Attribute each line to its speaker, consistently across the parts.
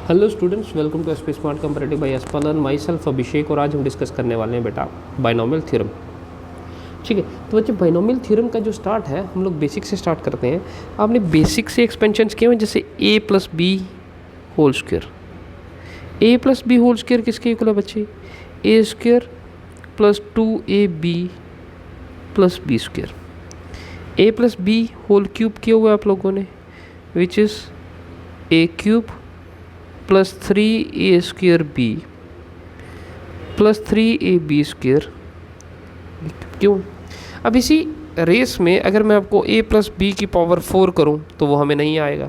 Speaker 1: Hello students, welcome to SP smart comparative by एस्पालन। Myself Abhishek और आज हम डिस्कस करने वाले हैं बेटा बाइनोमियल थ्योरम। ठीक है, तो बच्चे बाइनोमियल थ्योरम का जो स्टार्ट है हम लोग बेसिक से स्टार्ट करते हैं। आपने बेसिक से एक्सपेंशन किए हैं, जैसे a plus B whole square. A plus B whole square किसके इक्वल है बच्चे? A square plus 2ab plus B square. A plus B whole cube किया हुआ है आप लोगों ने, which is A cube plus 3a square B plus 3ab square. क्यों? अब इसी रेस में अगर मैं आपको a प्लस बी की पावर 4 करूं तो वो हमें नहीं आएगा,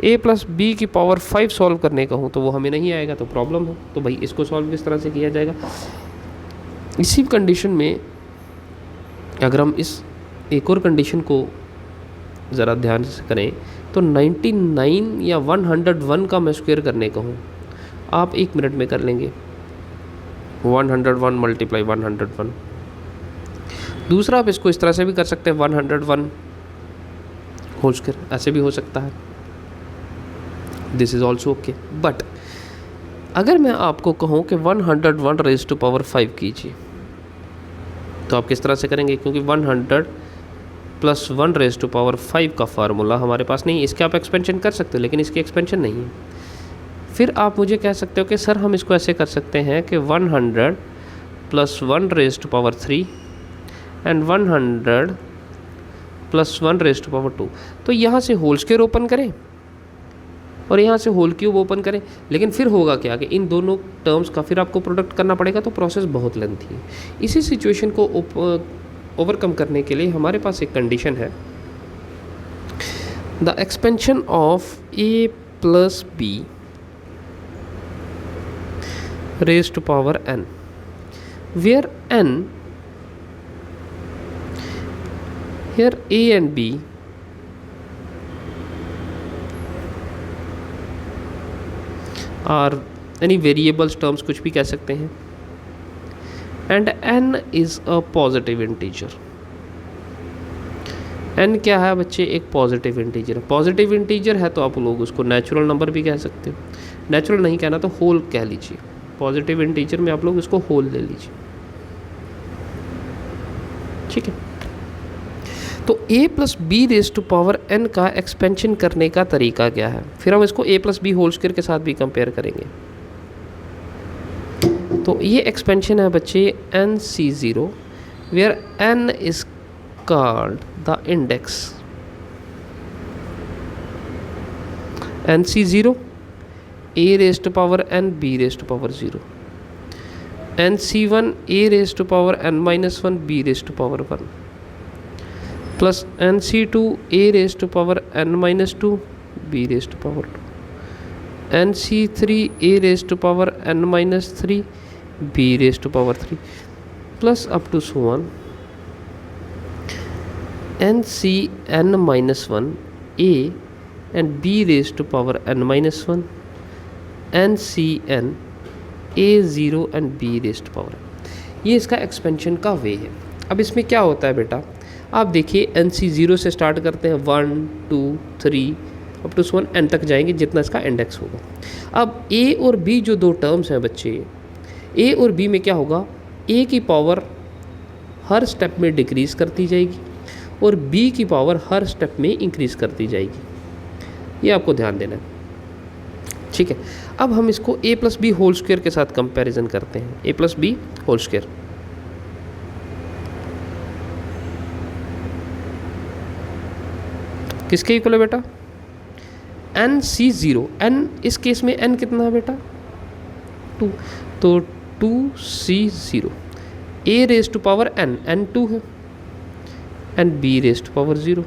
Speaker 1: a प्लस बी की पावर 5 सॉल्व करने का हूं तो वो हमें नहीं आएगा, तो प्रॉब्लम है। तो भाई इसको सॉल्व किस तरह से किया जाएगा? इसी कंडीशन में अगर हम इस एक और कंडीशन को ज़रा ध्यान से करें तो 99 या 101 का मैं स्क्वायर करने का हूँ, आप 1 मिनट में कर लेंगे। 101 मल्टीप्लाई 101। दूसरा आप इसको इस तरह से भी कर सकते हैं, 101 होल स्क्वायर, ऐसे भी हो सकता है। This is also okay. But अगर मैं आपको कहूँ कि 101 रेज़ टू पावर 5 कीजिए तो आप किस तरह से करेंगे? क्योंकि 100 प्लस 1 रेज़ टू पावर 5 का फार्मूला हमारे पास नहीं है। इसके आप एक्सपेंशन कर सकते हो लेकिन इसकी एक्सपेंशन नहीं है। फिर आप मुझे कह सकते हो कि सर हम इसको ऐसे कर सकते हैं कि 100 plus 1 raise to power 3 and 100 plus 1 raise to power 2। तो यहाँ से होल स्क्वायर ओपन करें और यहाँ से होल क्यूब ओपन करें, लेकिन फिर होगा क्या कि इन दोनों टर्म्स का फिर आपको प्रोडक्ट करना पड़ेगा, तो प्रोसेस बहुत लेंथी है। इसी सिचुएशन को ओवरकम करने के लिए हमारे पास एक कंडीशन है, the expansion of a plus B raise to power n, where n here a and b are any variables terms, कुछ भी कह सकते हैं, and n is a positive integer. n क्या है बच्चे? एक पॉजिटिव इंटीजर। पॉजिटिव इंटीजर है तो आप लोग उसको नेचुरल नंबर भी कह सकते हो, नेचुरल नहीं कहना तो होल कह लीजिए। पॉजिटिव इंटीजर में आप लोग इसको होल ले लीजिए, ठीक है। तो a plus B raise to power n का एक्सपेंशन करने का तरीका क्या है? फिर हम इसको a plus B whole square के साथ भी कंपेयर करेंगे। तो ये एक्सपेंशन है बच्चे NC0, where n is called the index. NC0 a raise to power n b raise to power 0, NC1 a raise to power n minus 1 b raise to power 1 plus NC2 a raise to power n minus 2 b raise to power 2, NC3 a raise to power n minus 3 b raise to power 3 plus up to so on NCn minus 1 a and b raise to power n minus 1, NCn a0 and b raise to power. ये इसका expansion का वे है। अब इसमें क्या होता है बेटा, आप देखिए NC0 से स्टार्ट करते हैं, 1 2 3 अप टू 1 n तक जाएंगे जितना इसका इंडेक्स होगा। अब a और b जो दो टर्म्स हैं बच्चे, a और b में क्या होगा? a की पावर हर स्टेप में डिक्रीज करती जाएगी और b की पावर हर स्टेप में इंक्रीज करती जाएगी। ये आपको ध्यान देना है, ठीक है। अब हम इसको a plus B whole square के साथ कंपैरिजन करते हैं। a plus B whole square किसके इक्वल है बेटा? NC0। n इस केस में n कितना है बेटा? 2, तो 2C0 a raise to power n 2 है and b raise to power 0,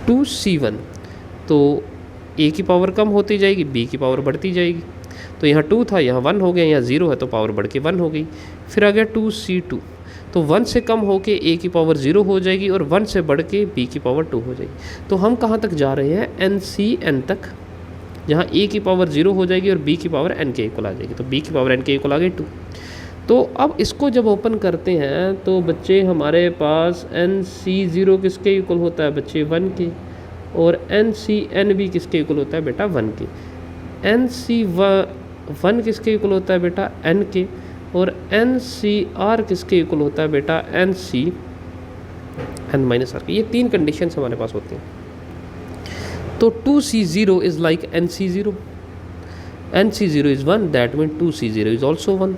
Speaker 1: 2C1। तो a की पावर कम होती जाएगी, b की पावर बढ़ती जाएगी। तो यहाँ 2 था, यहाँ 1 हो गया, यहाँ 0 है तो पावर बढ़ के 1 हो गई। फिर आ गया 2C2, तो 1 से कम होके a की पावर 0 हो जाएगी और 1 से बढ़ के b की पावर 2 हो जाएगी। तो हम कहाँ तक जा रहे हैं? NCn तक, जहाँ a की पावर 0 हो जाएगी और b की पावर n के इक्वल आ जाएगी। तो b की पावर n के इक्वल आ गई 2। तो अब इसको जब ओपन करते हैं तो बच्चे हमारे पास NC0 किसके इक्वल होता है बच्चे? 1 के, और NCN भी किसके इक्वल होता है बेटा? 1 के। एन सी वन किसके इक्वल होता है बेटा, एन के, और एन सी आर किसके इक्वल होता है बेटा, N C N minus R के। ये तीन कंडीशंस हमारे पास होती हैं। तो 2C0 is like NC0, NC0 is 1, that mean 2C0 is also 1,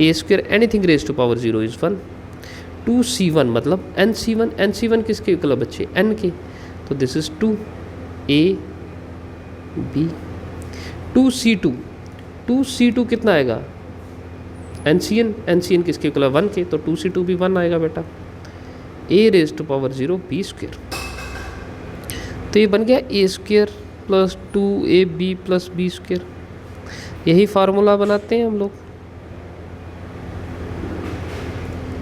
Speaker 1: A square anything raise to power 0 is 1, 2C1 मतलब NC1, NC1 किसके इक्वल है बच्चे, n के, तो this is 2 A B। 2C2, 2C2 कितना आएगा, NCN, NCN किसके equal है 1 के, तो 2C2 भी 1 आएगा बेटा, A raise to power 0 B square. तो ये बन गया A square plus 2AB plus B square. यही फार्मूला बनाते हैं हम लोग,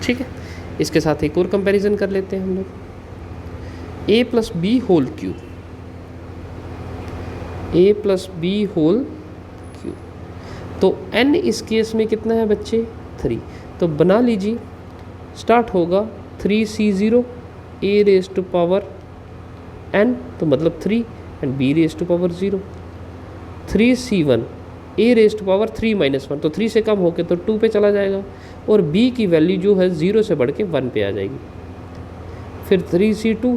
Speaker 1: ठीक है। इसके साथ एक और कंपैरिजन कर लेते हैं हम लोग, A plus B whole cube, A plus B whole cube, तो n इस केस में कितना है बच्चे, 3, तो बना लीजिए, स्टार्ट होगा 3C0 A raise to power n, तो मतलब 3, and B raise to power 0, 3C1 A raise to power 3 minus 1, तो 3 से कम होके तो 2 पे चला जाएगा, और B की वैल्यू जो है 0 से बढ़ के 1 पे आ जाएगी। फिर 3C2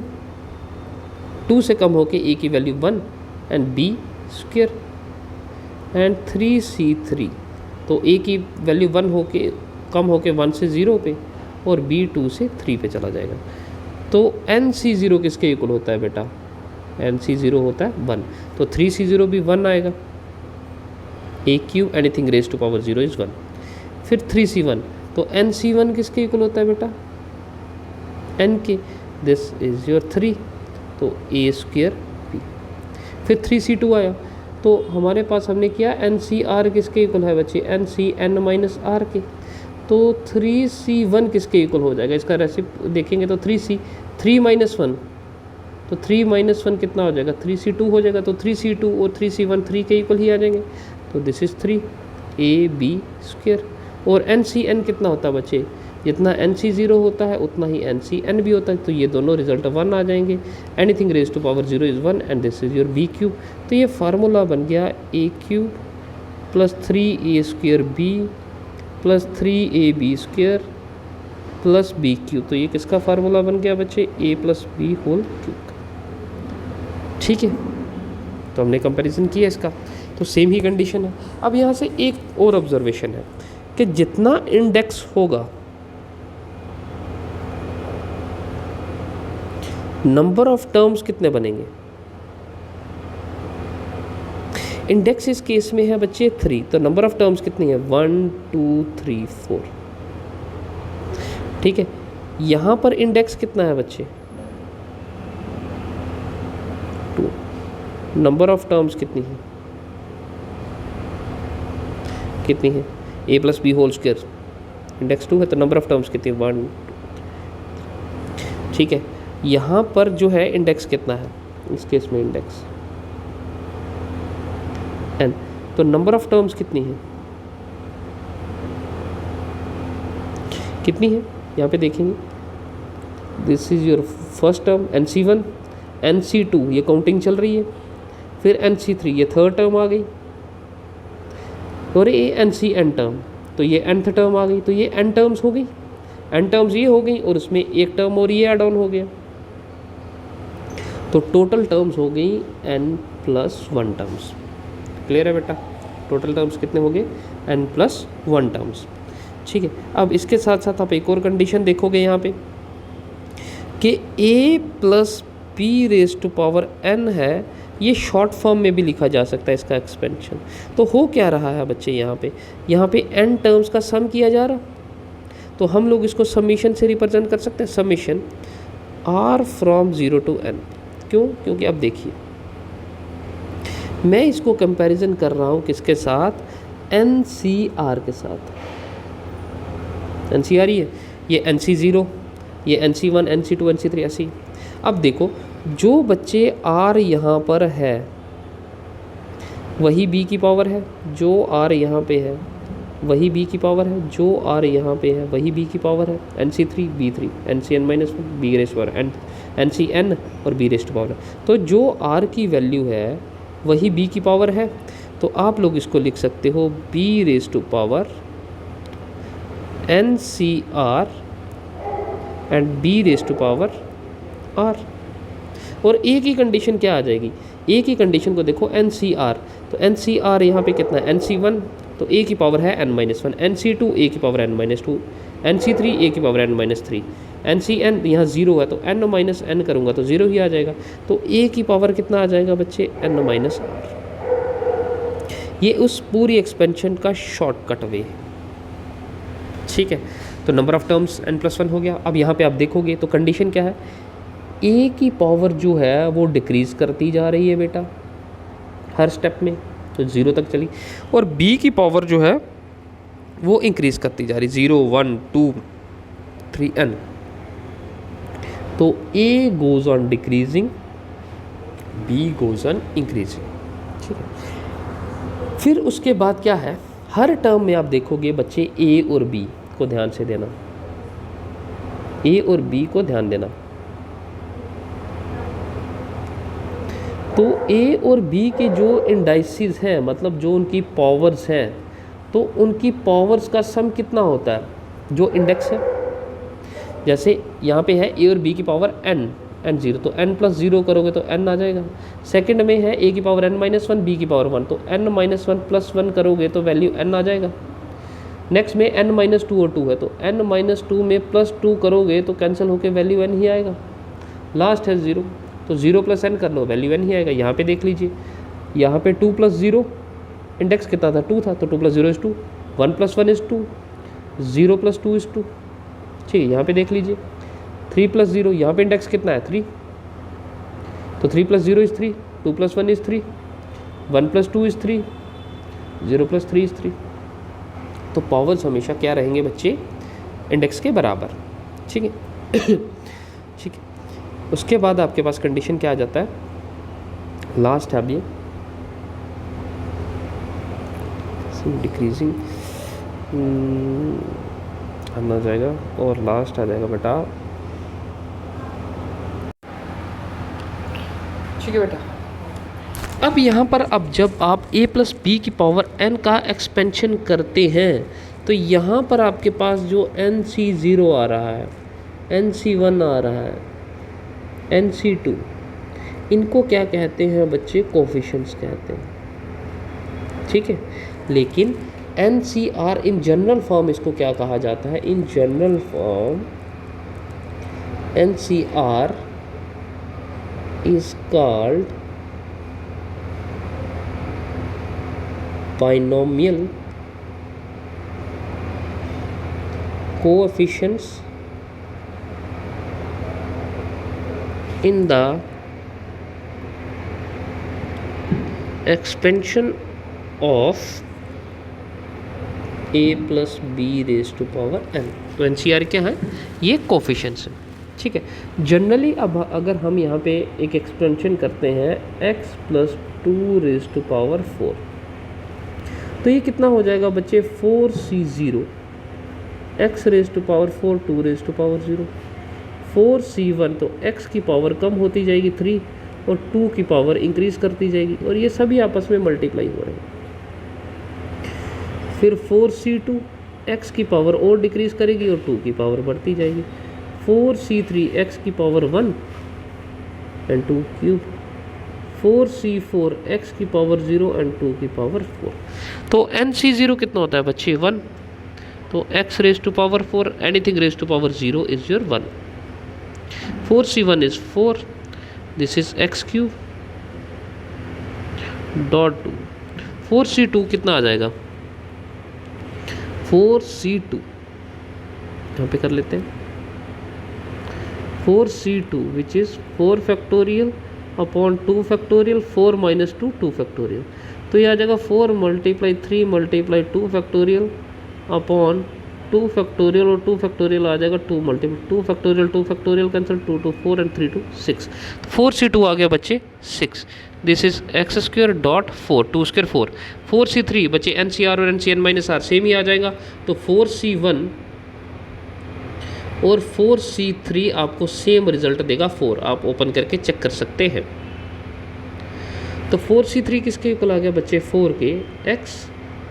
Speaker 1: 2 से कम होके A की value 1 and B square, and 3C3 तो A की वैल्यू 1 होके कम होके 1 से 0 पे, और B 2 से 3 पे चला जाएगा। तो NC0 किसके इक्वल होता है बेटा, NC0 होता है 1, तो 3C0 भी 1 आएगा, A cube anything raise to power 0 is 1। फिर 3C1, तो NC1 किसके इक्वल होता है बेटा, n के, दिस इज योर 3, तो A स्क्वायर B। फिर 3C2 आया, तो हमारे पास हमने किया NCR किसके इक्वल है बच्चे, NCN माइनस R के, तो 3C1 किसके इक्वल हो जाएगा, इसका रेसिपी देखेंगे तो 3 माइनस 1, तो 3 माइनस 1 कितना हो जाएगा, 3C2 हो जाएगा, तो 3C2 और 3C1 3 के इक्वल ही आ जाएंगे, तो दिस इज 3 AB स्क्वायर। और NCN कितना होता है बच्चे, जितना NC0 होता है उतना ही NCN भी होता है, तो ये दोनों रिजल्ट 1 आ जाएंगे, anything raise to power 0 is 1 and this is your B cube. तो ये फार्मूला बन गया A cube plus 3A square B plus 3AB square plus B cube. तो ये किसका फार्मूला बन गया बच्चे, A plus B whole cube, ठीक है। तो हमने कंपैरिजन किया इसका, तो सेम ही कंडीशन है। अब यहाँ से एक और ऑब्जर्वेशन है कि जितना इंडेक्स होगा, नंबर ऑफ टर्म्स कितने बनेंगे। इंडेक्स इस केस में है बच्चे 3, तो नंबर ऑफ टर्म्स कितनी है 1 2 3 4, ठीक है। यहां पर इंडेक्स कितना है बच्चे 2, नंबर ऑफ टर्म्स कितनी है A plus B whole square, index 2 है, तो नंबर ऑफ टर्म्स कितनी 1 2, ठीक है। यहाँ पर जो है इंडेक्स कितना है, इस केस में इंडेक्स n, तो नंबर ऑफ टर्म्स कितनी है यहाँ पे देखेंगे, this is your first term NC1, NC2 ये काउंटिंग चल रही है, फिर NC3 ये थर्ड टर्म आ गई, और ये NCN टर्म, तो ये nth टर्म आ गई, तो ये n टर्म्स हो गई, n टर्म्स ये हो गई, और उसमें एक टर्म और ये ऐड ऑन हो गया, तो टोटल टर्म्स हो गई n प्लस 1 टर्म्स। क्लियर है बेटा, टोटल टर्म्स कितने हो गए n प्लस 1 टर्म्स, ठीक है। अब इसके साथ साथ आप एक और कंडीशन देखोगे यहाँ पे कि A plus B raise to power n है, ये शॉर्ट फॉर्म में भी लिखा जा सकता है इसका एक्सपेंशन। तो हो क्या रहा है बच्चे, यहाँ पे n टर्म्स का सम किया जा रहा, तो हम लोग इसको समीशन से रिप्रेजेंट कर सकते हैं, summation r from 0 to n। क्यों, क्योंकि अब देखिए मैं इसको कंपैरिजन कर रहा हूँ किसके साथ, NCR के साथ, NCR ही है, ये NC0, ये NC1 NC2 NC3 ऐसे ही। अब देखो जो बच्चे R यहाँ पर है वही B की पावर है, जो R यहाँ पे है वही B की पावर है, जो R यहाँ पे है वही B की पावर है, NC3 B3 NCN minus B rest power NCN और B रेस्ट पावर है। तो जो R की वैल्यू है वही b की पावर है, तो आप लोग इसको लिख सकते हो b raise to power NCR and b raise to power r। और a की कंडीशन क्या आ जाएगी, a की कंडीशन को देखो NCR, तो NCR यहाँ पे कितना है NC1, तो a की पावर है n-1, NC2 a की पावर n-2, NC3 a की पावर n-3, NCn यहाँ 0 है तो n-n करूँगा तो 0 ही आ जाएगा, तो a की पावर कितना आ जाएगा बच्चे n-r। ये उस पूरी एक्सपेंशन का शॉर्टकट वे है, ठीक है। तो नंबर ऑफ टर्म्स n+1 हो गया। अब यहाँ पे आप देखोगे तो कंडीशन क्या है, a की पावर जो है वो डिक्रीज़ करती जा रही है बेटा हर स्टेप में, तो 0 तक चली, और b की पावर जो है वो इंक्रीज़ करती जा रही, 0 1 2 3 n, तो a goes on decreasing, b goes on increasing, ठीक है। फिर उसके बाद क्या है, हर टर्म में आप देखोगे बच्चे a और b को ध्यान से देना, a और b को ध्यान देना, तो a और b के जो इंडाइसिस हैं, मतलब जो उनकी पावर्स हैं, तो उनकी पावर्स का सम कितना होता है, जो इंडेक्स है। जैसे यहाँ पे है a और b की पावर n0, तो n+0 करोगे तो n आ जाएगा। सेकंड में है a की पावर n-1 b की पावर 1, तो n-1 + 1 करोगे तो वैल्यू n आ जाएगा। नेक्स्ट में n-2 और 2 है, तो n-2 में +2 करोगे तो कैंसिल होकर वैल्यू n ही आएगा। लास्ट है 0, तो 0 + n कर लो वैल्यू n ही आएगा। यहाँ पे देख लीजिए, यहाँ पे 2 + 0 इंडेक्स कितना था, 2 था, तो 2 + 0 = 2, 1 + 1 = 2, 0 + 2 = 2, ठीक है। यहाँ पे देख लीजिए 3 + 0, यहाँ पे इंडेक्स कितना है 3, तो 3 + 0 = 3, 2 + 1 = 3, 1 + 2 = 3, 0 + 3 = 3। तो पावर्स हमेशा क्या रहेंगे बच्चे, इंडेक्स के बराबर, ठीक है। ठीक है, उसके बाद आपके पास कंडीशन क्या आ जाता है, लास्ट है अब ये डिक्रीजिंग आना जाएगा, और लास्ट आ जाएगा बेटा, ठीक है बेटा। अब यहाँ पर अब जब आप a + b की पावर n का एक्सपेंशन करते हैं, तो यहाँ पर आपके पास जो NC0 आ रहा है, NC1 आ रहा है, NC2, इनको क्या कहते हैं बच्चे, कोफिशिएंट्स कहते हैं, ठीक है। लेकिन NCR इन जनरल फॉर्म इसको क्या कहा जाता है, in general form NCR is called binomial coefficients in the expansion of a + b raised to power n। तो NCR क्या है, ये कोफिशिएंट्स है, ठीक है। जनरली अब अगर हम यहाँ पे एक एक्सपेंशन करते हैं x + 2 raised to power 4, तो ये कितना हो जाएगा बच्चे, 4C0 x raised to power 4 2 raised to power 0, 4C1, तो x की पावर कम होती जाएगी 3, और 2 की पावर इंक्रीज करती जाएगी, और ये सभी आपस में मल्टीप्लाई हो रहे हैं। फिर 4C2 x की पावर और डिक्रीज करेगी और 2 की पावर बढ़ती जाएगी, 4C3 x की power 1 and 2 cube, 4C4 x की पावर 0 एंड 2 की पावर 4। तो NC0 कितना होता है बच्चे, 1, तो x raised to power 4 anything raised to power 0 is your 1, 4C1 is 4, this is x³ dot 2, 4C2 कितना आ जाएगा, 4C2 यहाँ पे कर लेते हैं, 4C2 which is 4 factorial upon 2 factorial, 4 - 2 2 factorial, तो ये आ जाएगा 4 × 3 × 2 फैक्टोरियल अपॉन 2 फैक्टोरियल, और 2 फैक्टोरियल आ जाएगा 2 × 2 फैक्टोरियल कैंसिल, 2 2 4 एंड 3 2 6, 4C2 आ गया बच्चे 6, this is x² dot 4, 2² 4, 4C3 बच्चे NCR और NCn-R सेम ही आ जाएगा, तो 4C1 और 4C3 आपको सेम रिजल्ट देगा 4, आप ओपन करके चेक कर सकते हैं। तो 4c3 किसके इक्वल आ गया बच्चे, 4 के x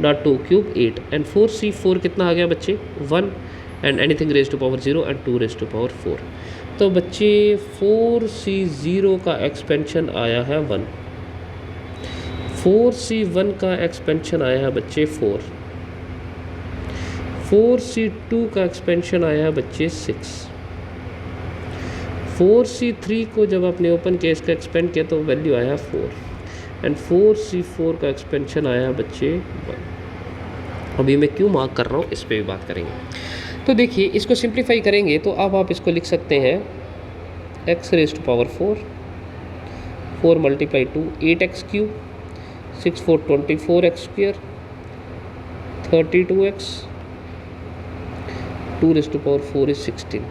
Speaker 1: dot 2 cube 8 and 4c4 कितना आ गया बच्चे 1 and anything raise to power 0 and 2 raise to power 4। तो बच्चे 4c0 का एक्सपेंशन आया है 1, 4c1 का एक्सपेंशन आया है बच्चे 4, 4c2 का एक्सपेंशन आया है बच्चे 6, 4c3 को जब आपने ओपन किया इसका एक्सपेंड किया तो वैल्यू आया 4 एंड 4c4 का एक्सपेंशन आया बच्चे 1। अभी मैं क्यों मार्क कर रहा हूँ इस पर भी बात करेंगे। तो देखिए इसको सिंप्लीफाई करेंगे तो अब आप इसको लिख सकते हैं x raise to power 4, 4 multiply 2 8x cube, 6 4 24x square, 32x, 2 raise to power 4 is 16।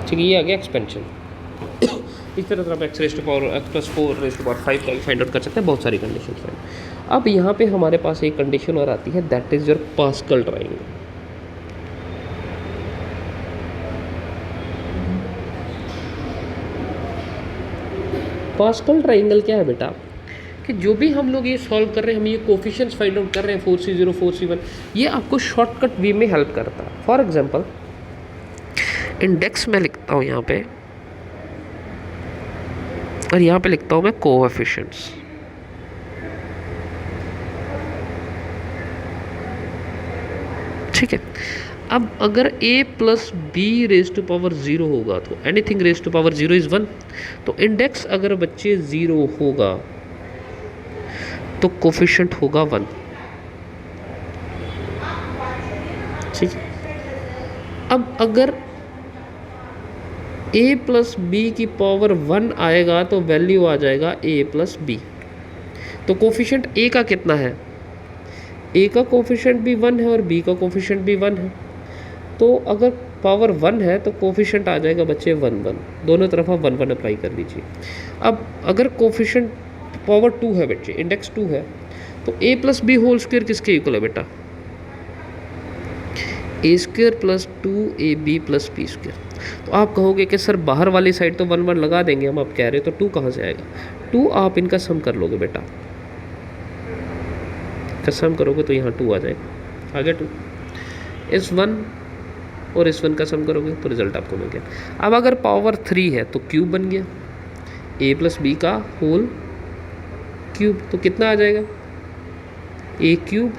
Speaker 1: ठीक है, ये आ गया एक्सपेंशन। इस तरह से आप x raise to power x plus 4 raise to power 5 का फाइंड आउट कर सकते हैं, बहुत सारी कंडीशन है। अब यहाँ पे हमारे पास एक कंडीशन और आती है, that is your pascal triangle. Pascal triangle क्या है बेटा, कि जो भी हम लोग ये सॉल्व कर रहे हैं, हम ये कोफिशिएंट्स फाइंड आउट कर रहे हैं 4c0 4c1, ये आपको शॉर्टकट वे में हेल्प करता है। फॉर एग्जांपल इंडेक्स में लिखता हूँ यहाँ पे, और यहाँ पे लिखता हूँ मैं कोएफिशिएंट्स। ठीक है, अब अगर a plus B raise to power 0 होगा तो anything raise to power 0 is 1। तो इंडेक्स अगर बच्चे 0 होगा तो कोफिशिएंट होगा 1। ठीक है, अब अगर a प्लस बी की पावर 1 आएगा तो वैल्यू आ जाएगा a प्लस बी। तो कोफिशिएंट a का कितना है, a का कोफिशिएंट भी 1 है और b का कोफिशिएंट भी 1 है। तो अगर पावर 1 है तो कोफिशिएंट आ जाएगा बच्चे 1 1, दोनों तरफ आप 1 1 अप्लाई कर लीजिए। अब अगर कोफिशिएंट पावर 2 है बच्चे, इंडेक्स 2 है, तो a plus B whole square किसके इक्वल है बेटा, a square plus 2ab plus B square. तो आप कहोगे कि सर बाहर वाली साइड तो 1 1 लगा देंगे हम, आप कह रहे हो तो 2 कहाँ से आएगा। 2 आप इनका सम कर लोगे बेटा, का सम करोगे तो यहाँ 2 आ जाएगा, आ गया 2। इस 1 और इस 1 का सम करोगे तो रिजल्ट आपको मिल गया। अब अगर पावर 3 है तो क्यूब बन गया, a प्लस बी का होल क्यूब, तो कितना आ जाएगा, a cube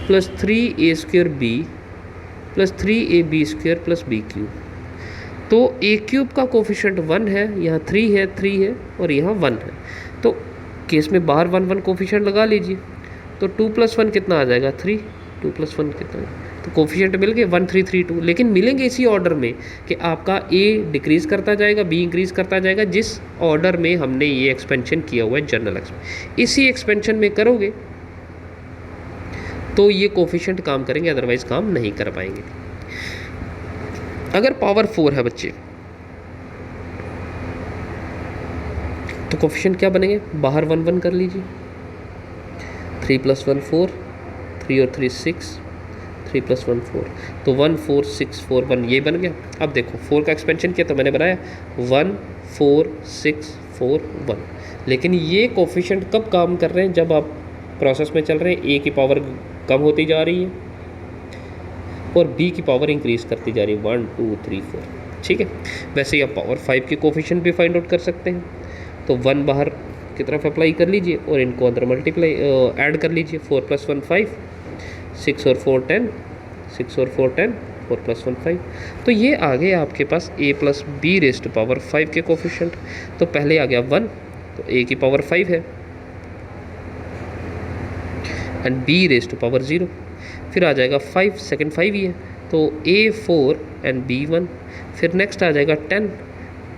Speaker 1: plus 3a square b plus 3ab square plus b cube. तो a क्यूब का कोफिशिएंट 1 है, यहाँ 3 है, 3 है और यहाँ 1 है। तो केस में बाहर 1 1 कोफिशिएंट लगा लीजिए, तो 2 प्लस 1 कितना आ जाएगा 3, 2 प्लस 1 कितना है, तो कोफिशिएंट मिल गए 1 3 3 2। लेकिन मिलेंगे इसी ऑर्डर में कि आपका a डिक्रीज़ करता जाएगा, b इंक्रीज़ करता जाएगा, जिस ऑर्डर में हमने ये एक्सपेंशन किया हुआ है जनरल एक्सपेंशन। इसी एक्सपेंशन में करोगे तो ये कोफिशिएंट काम करेंगे, अदरवाइज काम नहीं कर पाएंगे। अगर पावर 4 है बच्चे तो कोफिशिएंट क्या बनेंगे, बाहर 1 1 कर लीजिए, 3 प्लस 1 4, 3 और 3 6, 3 प्लस 1 4, तो 1 4 6 4 1 ये बन गया। अब देखो 4 का एक्सपेंशन किया तो मैंने बनाया 1 4 6 4 1। लेकिन ये कोफिशिएंट कब काम कर रहे हैं, जब आप प्रोसेस में चल रहे हैं, a की पावर कम होती जा रही है और b की पावर इंक्रीज़ करती जा रही है, 1 2 3 4। ठीक है, वैसे ही आप पावर 5 के कोफिशिएंट भी फाइंड आउट कर सकते हैं। तो 1 बाहर की तरफ अप्लाई कर लीजिए और इनको अंदर मल्टीप्लाई ऐड कर लीजिए, 4 प्लस 1 5, 6 और 4 10, 6 और 4 10, 4 प्लस 1 5। तो ये आ गए आपके पास a plus B raise to power 5 के कोफिशिएंट। तो पहले आ गया 1, तो a की पावर 5 है and b raise to power 0। फिर आ जाएगा 5, सेकंड 5 ही है, तो a 4 एंड b 1। फिर नेक्स्ट आ जाएगा 10,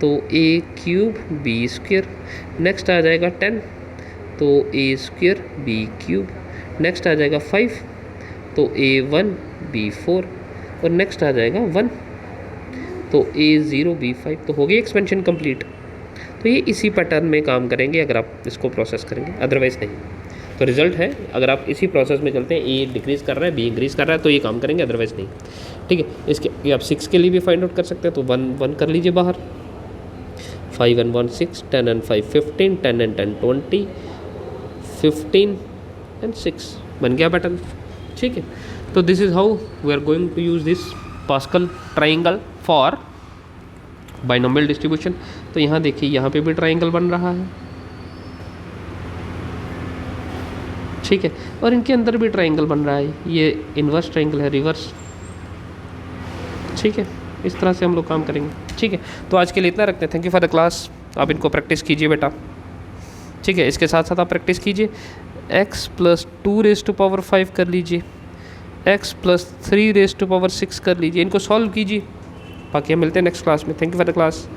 Speaker 1: तो a cube b square. Next आ जाएगा 10, तो a square b cube. Next आ जाएगा 5, तो a 1 b 4 और नेक्स्ट आ जाएगा 1, तो a 0 b 5। तो हो गई एक्सपेंशन कंप्लीट। तो ये इसी पैटर्न में काम करेंगे अगर आप इसको प्रोसेस करेंगे, अदरवाइज नहीं। तो रिजल्ट है, अगर आप इसी प्रोसेस में चलते हैं, a डिक्रीज़ कर रहा है, b इंक्रीज़ कर रहा है, तो ये काम करेंगे, अदरवाइज नहीं। ठीक है, इसके ये आप 6 के लिए भी फाइंड आउट कर सकते हैं, तो 1 1 कर लीजिए बाहर। 5 and 1 6, 10 and 5 15, 10 and 10 20, 15 and 6 बन गया पैटर्न। ठीक है, तो this is how we are going to use this Pascal triangle for binomial distribution. तो यहाँ देखिए, यहाँ पे भी ट्राइंगल बन रहा है, ठीक है, और इनके अंदर भी ट्राइंगल बन रहा है, ये इन्वर्स ट्राइंगल है, रिवर्स। ठीक है, इस तरह से हम लोग काम करेंगे। ठीक है, तो आज के लिए इतना रखते हैं। Thank you for the class. आप इनको प्रैक्टिस कीजिए बेटा। ठीक है, इसके साथ साथ आप प्रैक्टिस कीजिए, x प्लस 2⁵ कर लीजिए, x प्लस 3⁵ कर लीजिए, इनको सॉल्व कीजिए। बाकी हम मिलते हैं नेक्स्ट क्लास में। Thank you for the class.